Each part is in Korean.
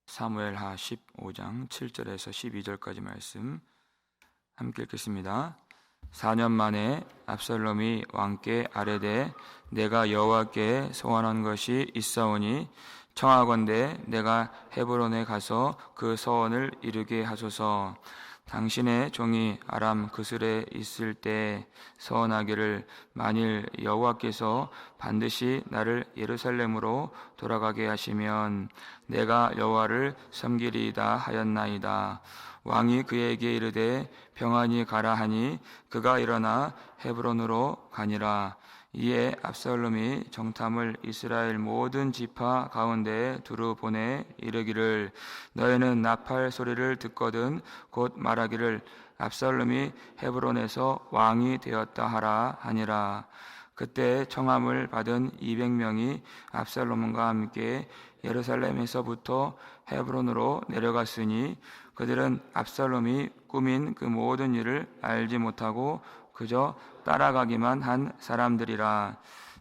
사무엘하 15장 7절에서 12절까지 말씀 함께 읽겠습니다. 4년 만에 압살롬이 왕께 아뢰되 내가 여호와께 소원한 것이 있사오니 청하건대 내가 헤브론에 가서 그 소원을 이루게 하소서. 당신의 종이 아람 그슬에 있을 때 서원하기를 만일 여호와께서 반드시 나를 예루살렘으로 돌아가게 하시면 내가 여호와를 섬기리이다 하였나이다. 왕이 그에게 이르되 평안히 가라 하니 그가 일어나 헤브론으로 가니라. 이에 압살롬이 정탐을 이스라엘 모든 지파 가운데에 두루 보내 이르기를 너희는 나팔 소리를 듣거든 곧 말하기를 압살롬이 헤브론에서 왕이 되었다 하라 하니라. 그때 청함을 받은 200명이 압살롬과 함께 예루살렘에서부터 헤브론으로 내려갔으니 그들은 압살롬이 꾸민 그 모든 일을 알지 못하고 그저 따라가기만 한 사람들이라.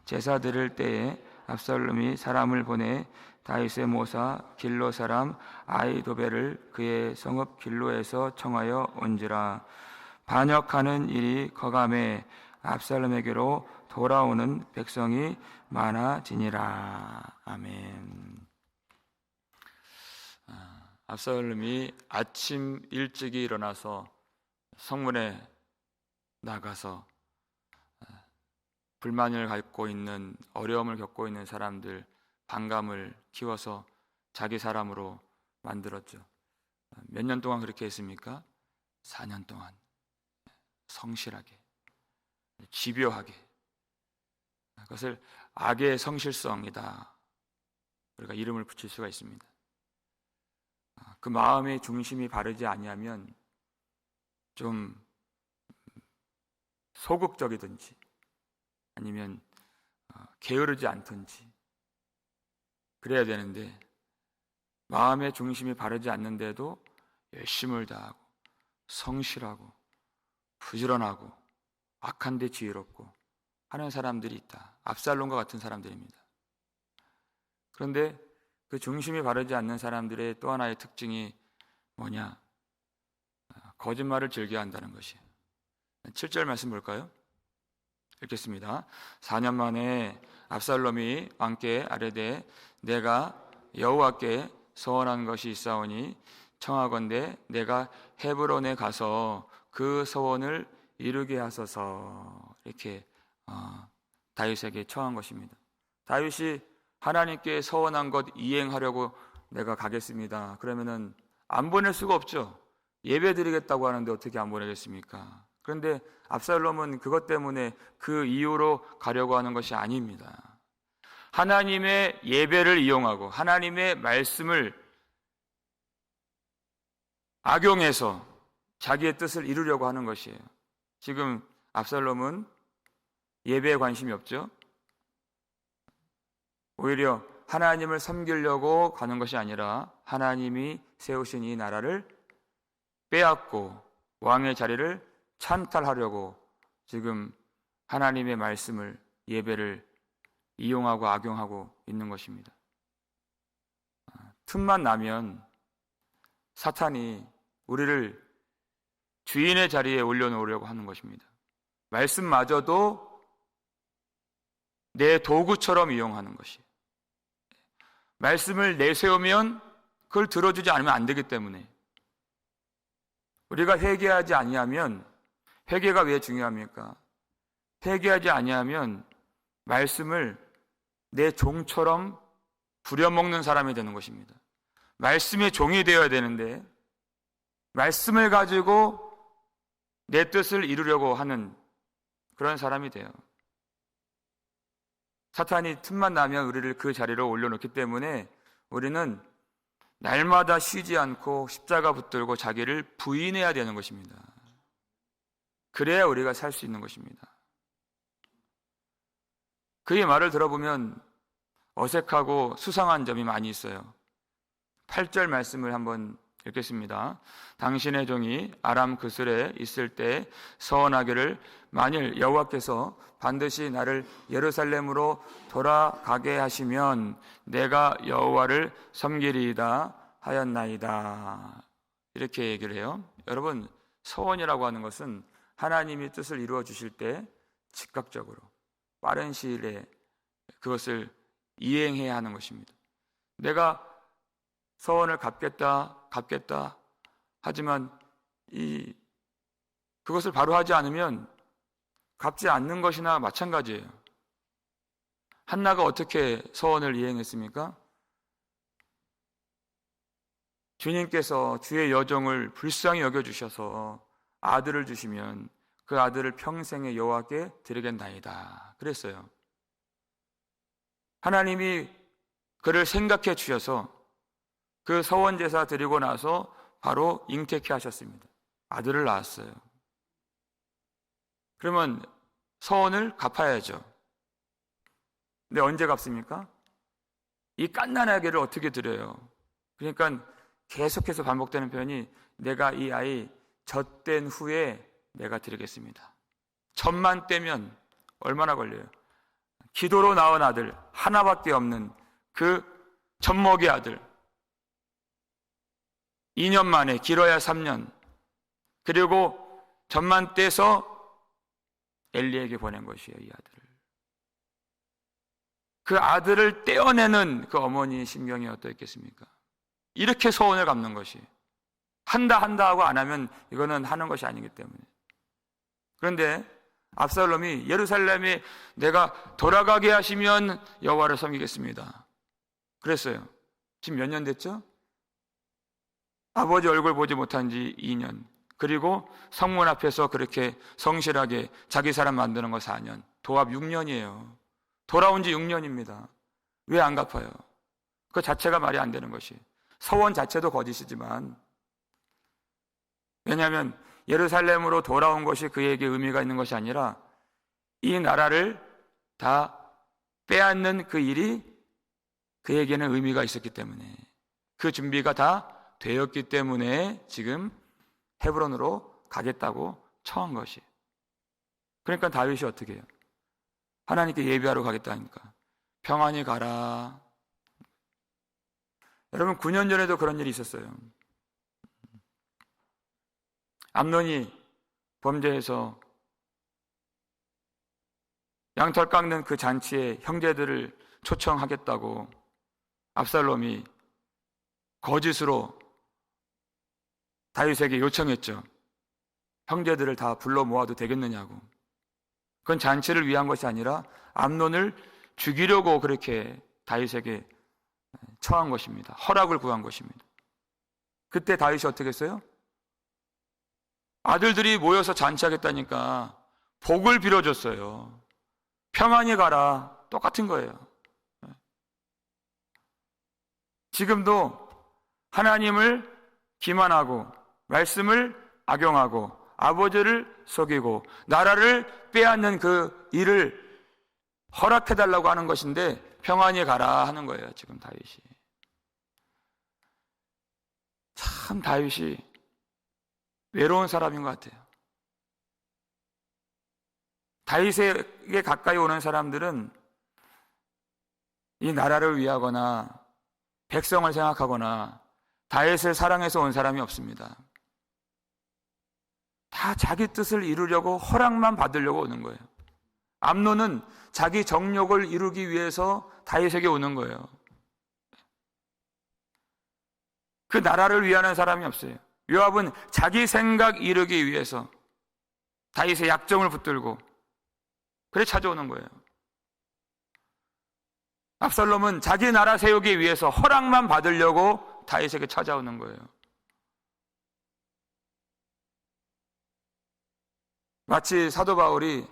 제사 드릴 때에 압살롬이 사람을 보내 다윗의 모사 길로 사람 아히도벨을 그의 성읍 길로에서 청하여 온지라. 반역하는 일이 거감해 압살롬에게로 돌아오는 백성이 많아지니라. 아멘. 압살롬이 아침 일찍이 일어나서 성문에 나가서 불만을 갖고 있는, 어려움을 겪고 있는 사람들 반감을 키워서 자기 사람으로 만들었죠. 몇 년 동안 그렇게 했습니까? 4년 동안 성실하게, 집요하게. 그것을 악의 성실성이다, 우리가 이름을 붙일 수가 있습니다. 그 마음의 중심이 바르지 아니하면 좀 소극적이든지 아니면 게으르지 않든지 그래야 되는데 마음의 중심이 바르지 않는데도 열심을 다하고 성실하고 부지런하고 악한 데 지혜롭고 하는 사람들이 있다. 압살롬과 같은 사람들입니다. 그런데 그 중심이 바르지 않는 사람들의 또 하나의 특징이 뭐냐? 거짓말을 즐겨한다는 것이에요. 7절 말씀 볼까요? 읽겠습니다. 4년 만에 압살롬이 왕께 아뢰되 내가 여호와께 소원한 것이 있사오니 청하건대 내가 헤브론에 가서 그 소원을 이루게 하소서. 이렇게 다윗에게 청한 것입니다. 다윗이 하나님께 소원한 것 이행하려고 내가 가겠습니다. 그러면은 안 보낼 수가 없죠. 예배 드리겠다고 하는데 어떻게 안 보내겠습니까? 그런데 압살롬은 그것 때문에 그 이유로 가려고 하는 것이 아닙니다. 하나님의 예배를 이용하고 하나님의 말씀을 악용해서 자기의 뜻을 이루려고 하는 것이에요. 지금 압살롬은 예배에 관심이 없죠. 오히려 하나님을 섬기려고 가는 것이 아니라 하나님이 세우신 이 나라를 빼앗고 왕의 자리를 찬탈하려고 지금 하나님의 말씀을, 예배를 이용하고 악용하고 있는 것입니다. 틈만 나면 사탄이 우리를 주인의 자리에 올려놓으려고 하는 것입니다. 말씀마저도 내 도구처럼 이용하는 것이. 말씀을 내세우면 그걸 들어주지 않으면 안 되기 때문에 우리가 회개하지 아니하면, 회개가 왜 중요합니까? 회개하지 아니하면 말씀을 내 종처럼 부려먹는 사람이 되는 것입니다. 말씀의 종이 되어야 되는데 말씀을 가지고 내 뜻을 이루려고 하는 그런 사람이 돼요. 사탄이 틈만 나면 우리를 그 자리로 올려놓기 때문에 우리는 날마다 쉬지 않고 십자가 붙들고 자기를 부인해야 되는 것입니다. 그래야 우리가 살 수 있는 것입니다. 그의 말을 들어보면 어색하고 수상한 점이 많이 있어요. 8절 말씀을 한번 읽겠습니다. 당신의 종이 아람 그슬에 있을 때 서원하기를 만일 여호와께서 반드시 나를 예루살렘으로 돌아가게 하시면 내가 여호와를 섬기리이다 하였나이다. 이렇게 얘기를 해요. 여러분, 서원이라고 하는 것은 하나님이 뜻을 이루어 주실 때 즉각적으로 빠른 시일 내에 그것을 이행해야 하는 것입니다. 내가 서원을 갚겠다 하지만 그것을 바로 하지 않으면 갚지 않는 것이나 마찬가지예요. 한나가 어떻게 서원을 이행했습니까? 주님께서 주의 여종을 불쌍히 여겨주셔서 아들을 주시면 그 아들을 평생에 여호와께 드리겠나이다 그랬어요. 하나님이 그를 생각해 주셔서 그 서원 제사 드리고 나서 바로 잉태케 하셨습니다. 아들을 낳았어요. 그러면 서원을 갚아야죠. 근데 언제 갚습니까? 이 갓난아기를 어떻게 드려요? 그러니까 계속해서 반복되는 표현이 내가 이 아이 젖된 후에 내가 드리겠습니다. 젖만 떼면 얼마나 걸려요? 기도로 낳은 아들 하나밖에 없는 그 젖먹이 아들 2년 만에 길어야 3년 그리고 젖만 떼서 엘리에게 보낸 것이에요. 이 아들을. 그 아들을 떼어내는 그 어머니의 심경이 어떠했겠습니까? 이렇게 서원을 갚는 것이 한다 하고 안 하면 이거는 하는 것이 아니기 때문에. 그런데 압살롬이 예루살렘에 내가 돌아가게 하시면 여호와를 섬기겠습니다 그랬어요. 지금 몇 년 됐죠? 아버지 얼굴 보지 못한 지 2년 그리고 성문 앞에서 그렇게 성실하게 자기 사람 만드는 거 4년 도합 6년이에요. 돌아온 지 6년입니다. 왜 안 갚아요? 그 자체가 말이 안 되는 것이 서원 자체도 거짓이지만 왜냐하면 예루살렘으로 돌아온 것이 그에게 의미가 있는 것이 아니라 이 나라를 다 빼앗는 그 일이 그에게는 의미가 있었기 때문에 그 준비가 다 되었기 때문에 지금 헤브론으로 가겠다고 청한 것이. 그러니까 다윗이 어떻게 해요? 하나님께 예배하러 가겠다니까 평안히 가라. 여러분 9년 전에도 그런 일이 있었어요. 암논이 범죄해서 양털 깎는 그 잔치에 형제들을 초청하겠다고 압살롬이 거짓으로 다윗에게 요청했죠. 형제들을 다 불러 모아도 되겠느냐고. 그건 잔치를 위한 것이 아니라 암논을 죽이려고 그렇게 다윗에게 청한 것입니다. 허락을 구한 것입니다. 그때 다윗이 어떻게 했어요? 아들들이 모여서 잔치하겠다니까 복을 빌어줬어요. 평안히 가라. 똑같은 거예요. 지금도 하나님을 기만하고 말씀을 악용하고 아버지를 속이고 나라를 빼앗는 그 일을 허락해달라고 하는 것인데 평안히 가라 하는 거예요. 지금 다윗이. 참 다윗이 외로운 사람인 것 같아요. 다윗에게 가까이 오는 사람들은 이 나라를 위하거나 백성을 생각하거나 다윗을 사랑해서 온 사람이 없습니다. 다 자기 뜻을 이루려고 허락만 받으려고 오는 거예요. 암논은 자기 정욕을 이루기 위해서 다윗에게 오는 거예요. 그 나라를 위하는 사람이 없어요. 요압은 자기 생각 이루기 위해서 다윗의 약점을 붙들고 그래 찾아오는 거예요. 압살롬은 자기 나라 세우기 위해서 허락만 받으려고 다윗에게 찾아오는 거예요. 마치 사도 바울이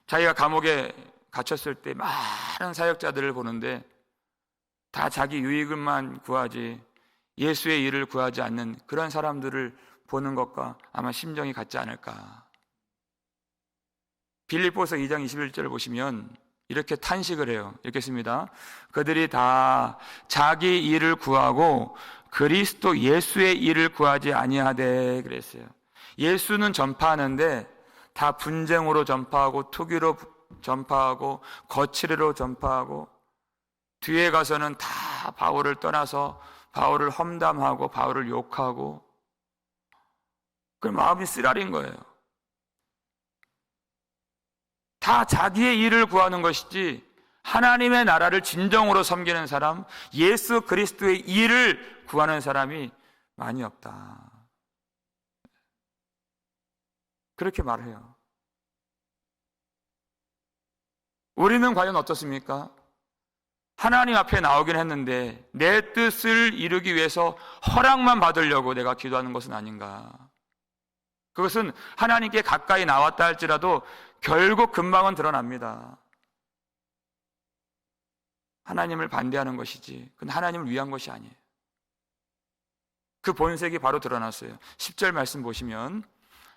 자기가 감옥에 갇혔을 때 많은 사역자들을 보는데 다 자기 유익만 구하지 예수의 일을 구하지 않는 그런 사람들을 보는 것과 아마 심정이 같지 않을까. 빌립보서 2장 21절을 보시면 이렇게 탄식을 해요. 읽겠습니다. 그들이 다 자기 일을 구하고 그리스도 예수의 일을 구하지 아니하되 그랬어요. 예수는 전파하는데 다 분쟁으로 전파하고 투기로 전파하고 거칠애로 전파하고 뒤에 가서는 다 바울을 떠나서 바울을 험담하고 바울을 욕하고 그 마음이 쓰라린 거예요. 다 자기의 일을 구하는 것이지 하나님의 나라를 진정으로 섬기는 사람, 예수 그리스도의 일을 구하는 사람이 많이 없다. 그렇게 말해요. 우리는 과연 어떻습니까? 하나님 앞에 나오긴 했는데 내 뜻을 이루기 위해서 허락만 받으려고 내가 기도하는 것은 아닌가. 그것은 하나님께 가까이 나왔다 할지라도 결국 금방은 드러납니다. 하나님을 반대하는 것이지 그건 하나님을 위한 것이 아니에요. 그 본색이 바로 드러났어요. 10절 말씀 보시면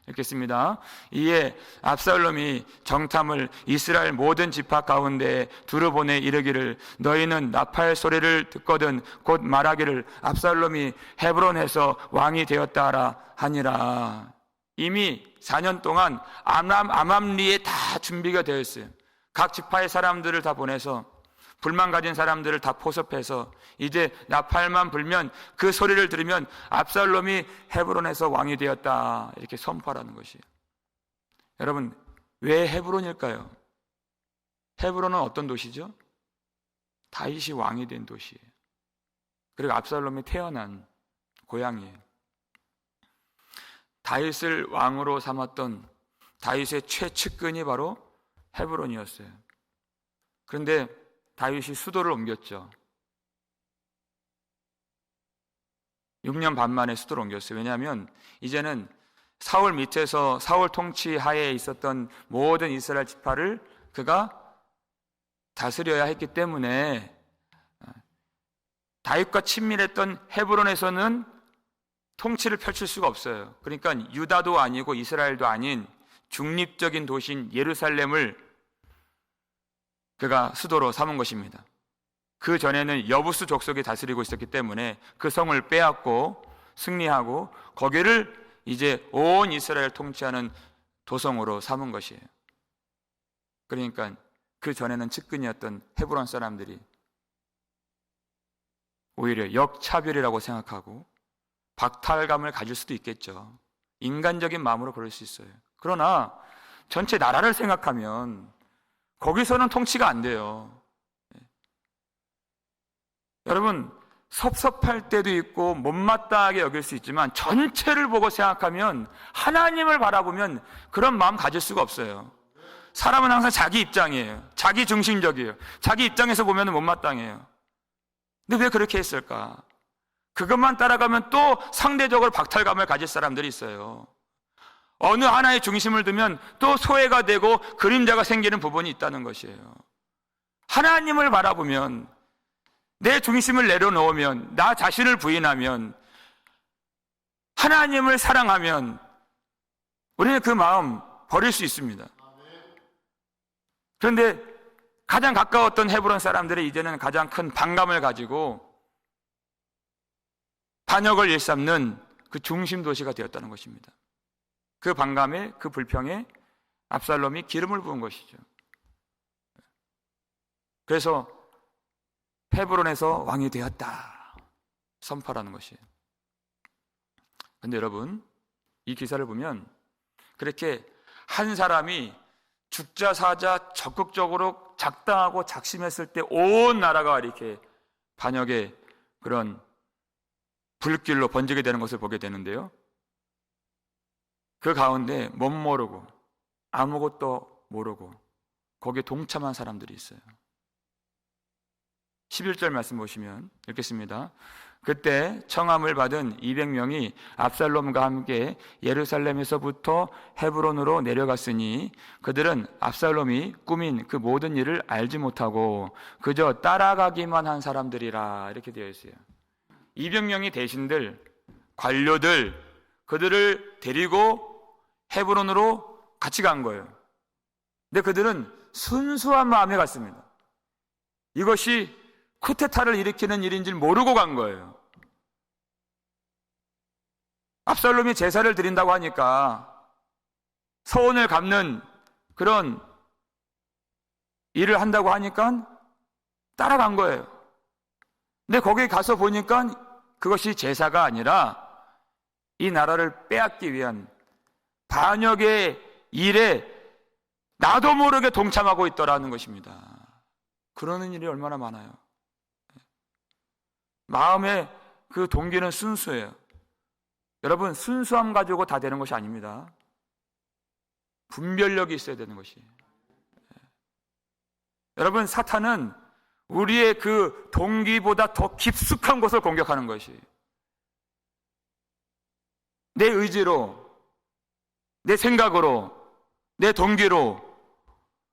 읽겠습니다. 이에 압살롬이 정탐을 이스라엘 모든 지파 가운데 두루 보내 이르기를 너희는 나팔 소리를 듣거든 곧 말하기를 압살롬이 헤브론에서 왕이 되었다 하라 하니라. 이미 4년 동안 암암리에 다 준비가 되어 있어요. 각 지파의 사람들을 다 보내서 불만 가진 사람들을 다 포섭해서 이제 나팔만 불면 그 소리를 들으면 압살롬이 헤브론에서 왕이 되었다 이렇게 선포하라는 것이에요. 여러분, 왜 헤브론일까요? 헤브론은 어떤 도시죠? 다윗이 왕이 된 도시예요. 그리고 압살롬이 태어난 고향이에요. 다윗을 왕으로 삼았던 다윗의 최측근이 바로 헤브론이었어요. 그런데 다윗이 수도를 옮겼죠. 6년 반 만에 수도를 옮겼어요. 왜냐하면 이제는 사울 밑에서 사울 통치 하에 있었던 모든 이스라엘 지파를 그가 다스려야 했기 때문에 다윗과 친밀했던 헤브론에서는 통치를 펼칠 수가 없어요. 그러니까 유다도 아니고 이스라엘도 아닌 중립적인 도시인 예루살렘을 그가 수도로 삼은 것입니다. 그 전에는 여부수 족속이 다스리고 있었기 때문에 그 성을 빼앗고 승리하고 거기를 이제 온 이스라엘 통치하는 도성으로 삼은 것이에요. 그러니까 그 전에는 측근이었던 헤브론 사람들이 오히려 역차별이라고 생각하고 박탈감을 가질 수도 있겠죠. 인간적인 마음으로 그럴 수 있어요. 그러나 전체 나라를 생각하면 거기서는 통치가 안 돼요. 여러분, 섭섭할 때도 있고 못마땅하게 여길 수 있지만 전체를 보고 생각하면 하나님을 바라보면 그런 마음 가질 수가 없어요. 사람은 항상 자기 입장이에요. 자기 중심적이에요. 자기 입장에서 보면 못마땅해요. 근데 왜 그렇게 했을까? 그것만 따라가면 또 상대적으로 박탈감을 가질 사람들이 있어요. 어느 하나의 중심을 두면 또 소외가 되고 그림자가 생기는 부분이 있다는 것이에요. 하나님을 바라보면, 내 중심을 내려놓으면, 나 자신을 부인하면, 하나님을 사랑하면 우리는 그 마음 버릴 수 있습니다. 그런데 가장 가까웠던 헤브론 사람들이 이제는 가장 큰 반감을 가지고 반역을 일삼는 그 중심 도시가 되었다는 것입니다. 그 반감에, 그 불평에 압살롬이 기름을 부은 것이죠. 그래서 헤브론에서 왕이 되었다 선포하라는 것이에요. 그런데 여러분, 이 기사를 보면 그렇게 한 사람이 죽자 사자 적극적으로 작당하고 작심했을 때 온 나라가 이렇게 반역의 그런 불길로 번지게 되는 것을 보게 되는데요. 그 가운데 못 모르고 아무것도 모르고 거기에 동참한 사람들이 있어요. 11절 말씀 보시면 읽겠습니다. 그때 청함을 받은 200명이 압살롬과 함께 예루살렘에서부터 헤브론으로 내려갔으니 그들은 압살롬이 꾸민 그 모든 일을 알지 못하고 그저 따라가기만 한 사람들이라 이렇게 되어 있어요. 200명이 대신들, 관료들, 그들을 데리고 헤브론으로 같이 간 거예요. 근데 그들은 순수한 마음에 갔습니다. 이것이 쿠데타를 일으키는 일인 줄 모르고 간 거예요. 압살롬이 제사를 드린다고 하니까 서원을 갚는 그런 일을 한다고 하니까 따라간 거예요. 근데 거기 가서 보니까 그것이 제사가 아니라 이 나라를 빼앗기 위한 반역의 일에 나도 모르게 동참하고 있더라는 것입니다. 그러는 일이 얼마나 많아요. 마음의 그 동기는 순수해요. 여러분, 순수함 가지고 다 되는 것이 아닙니다. 분별력이 있어야 되는 것이. 여러분, 사탄은 우리의 그 동기보다 더 깊숙한 곳을 공격하는 것이, 내 의지로, 내 생각으로, 내 동기로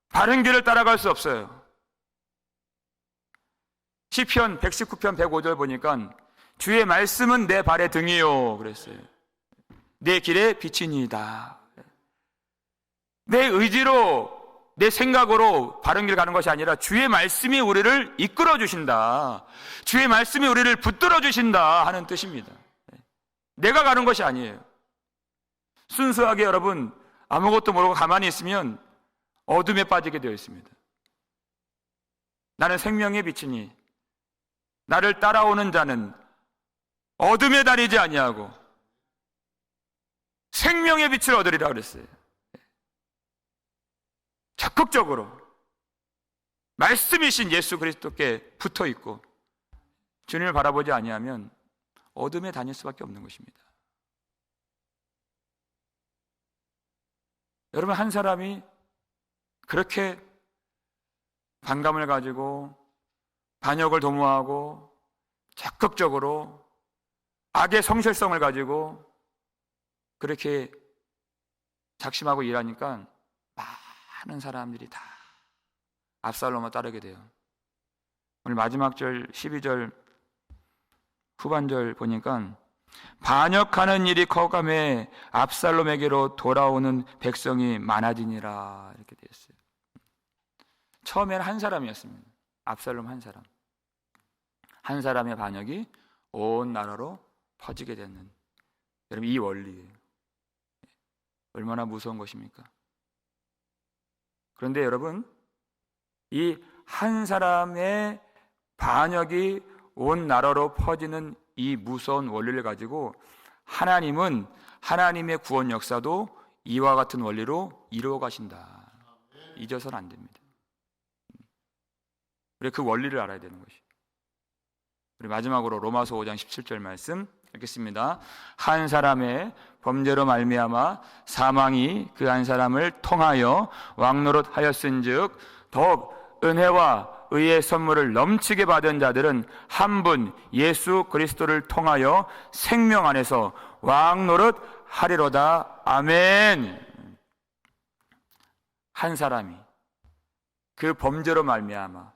바른 길을 따라갈 수 없어요. 시편 119편 105절 보니까 주의 말씀은 내 발의 등이요 그랬어요. 내 길에 비치니이다. 내 의지로, 내 생각으로 바른 길 가는 것이 아니라 주의 말씀이 우리를 이끌어 주신다, 주의 말씀이 우리를 붙들어 주신다 하는 뜻입니다. 내가 가는 것이 아니에요. 순수하게 여러분 아무것도 모르고 가만히 있으면 어둠에 빠지게 되어 있습니다. 나는 생명의 빛이니 나를 따라오는 자는 어둠에 다니지 아니하고 생명의 빛을 얻으리라 그랬어요. 적극적으로 말씀이신 예수 그리스도께 붙어 있고 주님을 바라보지 아니하면 어둠에 다닐 수밖에 없는 것입니다. 여러분, 한 사람이 그렇게 반감을 가지고 반역을 도모하고 적극적으로 악의 성실성을 가지고 그렇게 작심하고 일하니까 많은 사람들이 다 압살롬을 따르게 돼요. 오늘 마지막 절 12절 후반절 보니까 반역하는 일이 커감해 압살롬에게로 돌아오는 백성이 많아지니라 이렇게 되어 있어요. 처음에는 한 사람이었습니다. 압살롬 한 사람. 한 사람의 반역이 온 나라로 퍼지게 되는, 여러분, 이 원리예요. 얼마나 무서운 것입니까? 그런데 여러분, 이 한 사람의 반역이 온 나라로 퍼지는 이 무서운 원리를 가지고 하나님은 하나님의 구원 역사도 이와 같은 원리로 이루어 가신다. 잊어서는 안 됩니다. 우리 그 원리를 알아야 되는 것이. 우리 마지막으로 로마서 5장 17절 말씀 읽겠습니다. 한 사람의 범죄로 말미암아 사망이 그 한 사람을 통하여 왕노릇하였은즉 더욱 은혜와 의의 선물을 넘치게 받은 자들은 한 분 예수 그리스도를 통하여 생명 안에서 왕노릇하리로다. 아멘. 한 사람이 그 범죄로 말미암아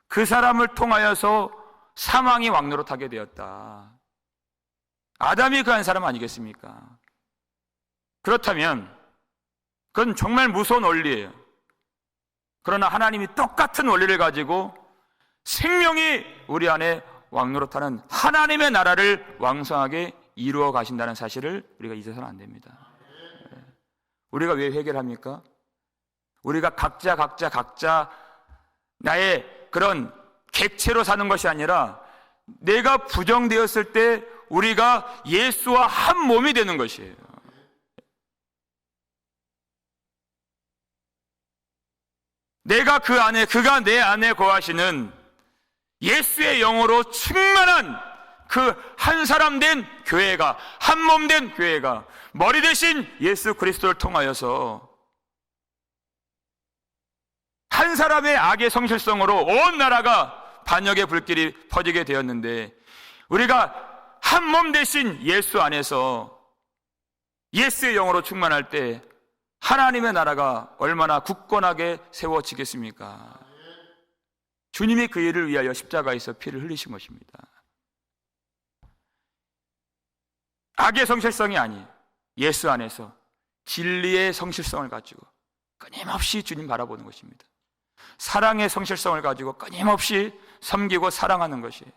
그 사람을 통하여서 사망이 왕노릇하게 되었다. 아담이 그 한 사람 아니겠습니까? 그렇다면 그건 정말 무서운 원리예요. 그러나 하나님이 똑같은 원리를 가지고 생명이 우리 안에 왕노릇하는 하나님의 나라를 왕성하게 이루어 가신다는 사실을 우리가 잊어서는 안 됩니다. 우리가 왜 회개를 합니까? 우리가 각자 나의 그런 객체로 사는 것이 아니라 내가 부정되었을 때 우리가 예수와 한 몸이 되는 것이에요. 내가 그 안에, 그가 내 안에 거하시는 예수의 영으로 충만한 그 한 사람 된 교회가, 한 몸 된 교회가 머리 대신 예수 그리스도를 통하여서 한 사람의 악의 성실성으로 온 나라가 반역의 불길이 퍼지게 되었는데, 우리가 한 몸 대신 예수 안에서 예수의 영으로 충만할 때 하나님의 나라가 얼마나 굳건하게 세워지겠습니까? 주님이 그 일을 위하여 십자가에서 피를 흘리신 것입니다. 악의 성실성이 아니에요. 예수 안에서 진리의 성실성을 가지고 끊임없이 주님 바라보는 것입니다. 사랑의 성실성을 가지고 끊임없이 섬기고 사랑하는 것이에요.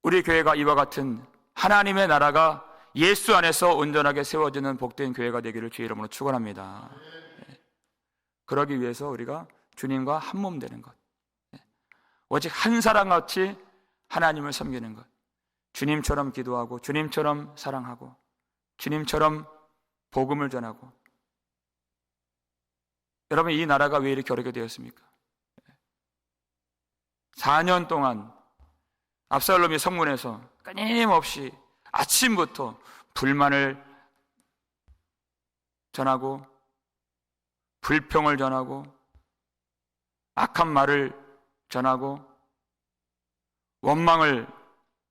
우리 교회가 이와 같은 하나님의 나라가 예수 안에서 온전하게 세워지는 복된 교회가 되기를 주의 이름으로 축원합니다. 그러기 위해서 우리가 주님과 한 몸 되는 것, 오직 한 사람같이 하나님을 섬기는 것. 주님처럼 기도하고 주님처럼 사랑하고 주님처럼 복음을 전하고. 여러분, 이 나라가 왜 이렇게 어렵게 되었습니까? 4년 동안 압살롬이 성문에서 끊임없이 아침부터 불만을 전하고 불평을 전하고 악한 말을 전하고 원망을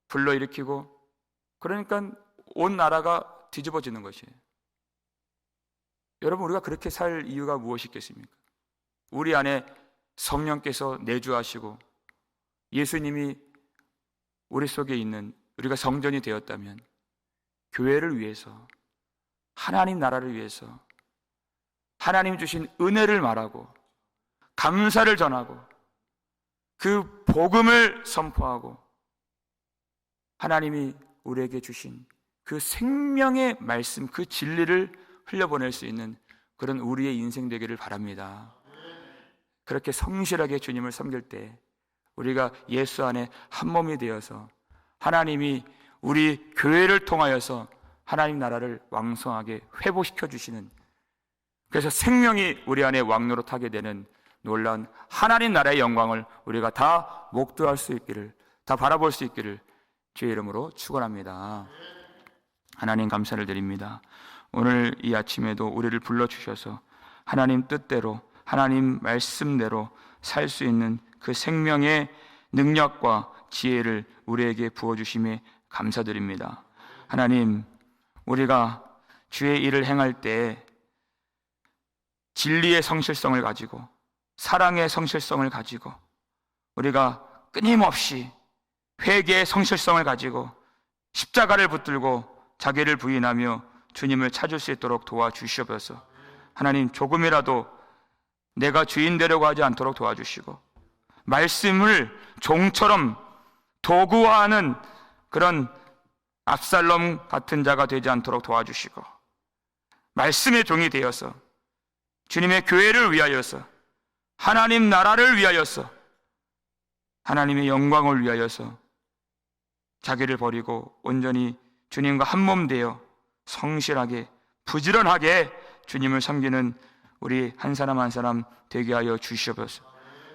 불러일으키고, 그러니까 온 나라가 뒤집어지는 것이에요. 여러분, 우리가 그렇게 살 이유가 무엇이 있겠습니까? 우리 안에 성령께서 내주하시고 예수님이 우리 속에 있는 우리가 성전이 되었다면 교회를 위해서, 하나님 나라를 위해서 하나님 주신 은혜를 말하고 감사를 전하고 그 복음을 선포하고 하나님이 우리에게 주신 그 생명의 말씀, 그 진리를 흘려보낼 수 있는 그런 우리의 인생 되기를 바랍니다. 그렇게 성실하게 주님을 섬길 때 우리가 예수 안에 한 몸이 되어서 하나님이 우리 교회를 통하여서 하나님 나라를 왕성하게 회복시켜 주시는, 그래서 생명이 우리 안에 왕노릇하게 되는 놀라운 하나님 나라의 영광을 우리가 다 목도할 수 있기를, 다 바라볼 수 있기를 주의 이름으로 축원합니다. 하나님 감사를 드립니다. 오늘 이 아침에도 우리를 불러주셔서 하나님 뜻대로, 하나님 말씀대로 살 수 있는 그 생명의 능력과 지혜를 우리에게 부어주심에 감사드립니다. 하나님, 우리가 주의 일을 행할 때 진리의 성실성을 가지고 사랑의 성실성을 가지고 우리가 끊임없이 회개의 성실성을 가지고 십자가를 붙들고 자기를 부인하며 주님을 찾을 수 있도록 도와주시옵소서. 하나님, 조금이라도 내가 주인 되려고 하지 않도록 도와주시고 말씀을 종처럼 도구화하는 그런 압살롬 같은 자가 되지 않도록 도와주시고 말씀의 종이 되어서 주님의 교회를 위하여서, 하나님 나라를 위하여서, 하나님의 영광을 위하여서 자기를 버리고 온전히 주님과 한 몸 되어 성실하게 부지런하게 주님을 섬기는 우리 한 사람 한 사람 되게 하여 주시옵소서.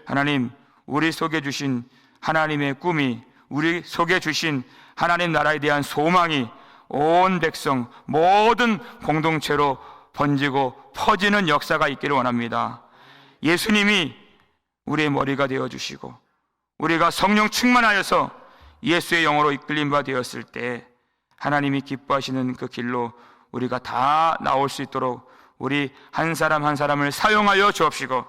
하나님, 우리 속에 주신 하나님의 꿈이, 우리 속에 주신 하나님 나라에 대한 소망이 온 백성 모든 공동체로 번지고 퍼지는 역사가 있기를 원합니다. 예수님이 우리의 머리가 되어주시고 우리가 성령 충만하여서 예수의 영으로 이끌림 바 되었을 때 하나님이 기뻐하시는 그 길로 우리가 다 나올 수 있도록 우리 한 사람 한 사람을 사용하여 주옵시고,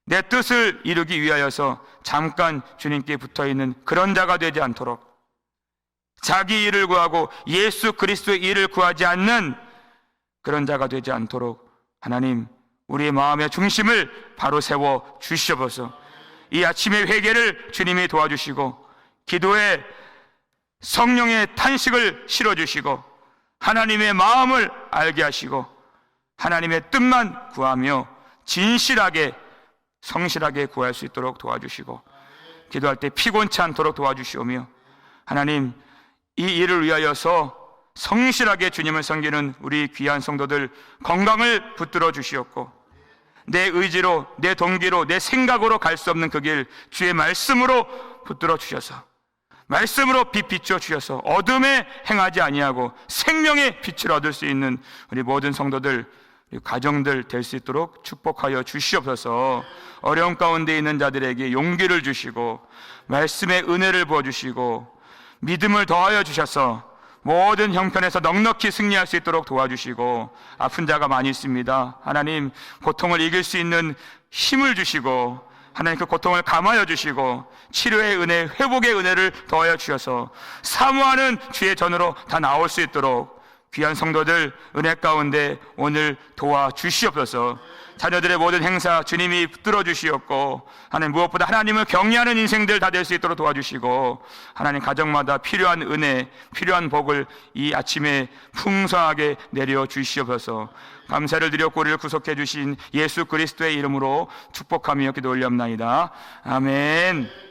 내 뜻을 이루기 위하여서 잠깐 주님께 붙어있는 그런 자가 되지 않도록, 자기 일을 구하고 예수 그리스도의 일을 구하지 않는 그런 자가 되지 않도록 하나님, 우리의 마음의 중심을 바로 세워 주시옵소서. 이 아침의 회개를 주님이 도와주시고 기도에 성령의 탄식을 실어주시고 하나님의 마음을 알게 하시고 하나님의 뜻만 구하며 진실하게 성실하게 구할 수 있도록 도와주시고 기도할 때 피곤치 않도록 도와주시오며, 하나님, 이 일을 위하여서 성실하게 주님을 섬기는 우리 귀한 성도들 건강을 붙들어 주시옵고, 내 의지로, 내 동기로, 내 생각으로 갈 수 없는 그 길 주의 말씀으로 붙들어 주셔서 말씀으로 빛 비춰 주셔서 어둠에 행하지 아니하고 생명의 빛을 얻을 수 있는 우리 모든 성도들, 우리 가정들 될 수 있도록 축복하여 주시옵소서. 어려움 가운데 있는 자들에게 용기를 주시고 말씀의 은혜를 부어주시고 믿음을 더하여 주셔서 모든 형편에서 넉넉히 승리할 수 있도록 도와주시고, 아픈 자가 많이 있습니다. 하나님, 고통을 이길 수 있는 힘을 주시고 하나님 그 고통을 감하여 주시고 치료의 은혜, 회복의 은혜를 더하여 주셔서 사모하는 주의 전으로 다 나올 수 있도록 귀한 성도들 은혜 가운데 오늘 도와주시옵소서. 자녀들의 모든 행사 주님이 붙들어 주시옵고, 하나님 무엇보다 하나님을 경외하는 인생들 다 될 수 있도록 도와주시고, 하나님 가정마다 필요한 은혜, 필요한 복을 이 아침에 풍성하게 내려 주시옵소서. 감사를 드렸고 우리를 구속해 주신 예수 그리스도의 이름으로 축복하며 기도 올리옵나이다. 아멘.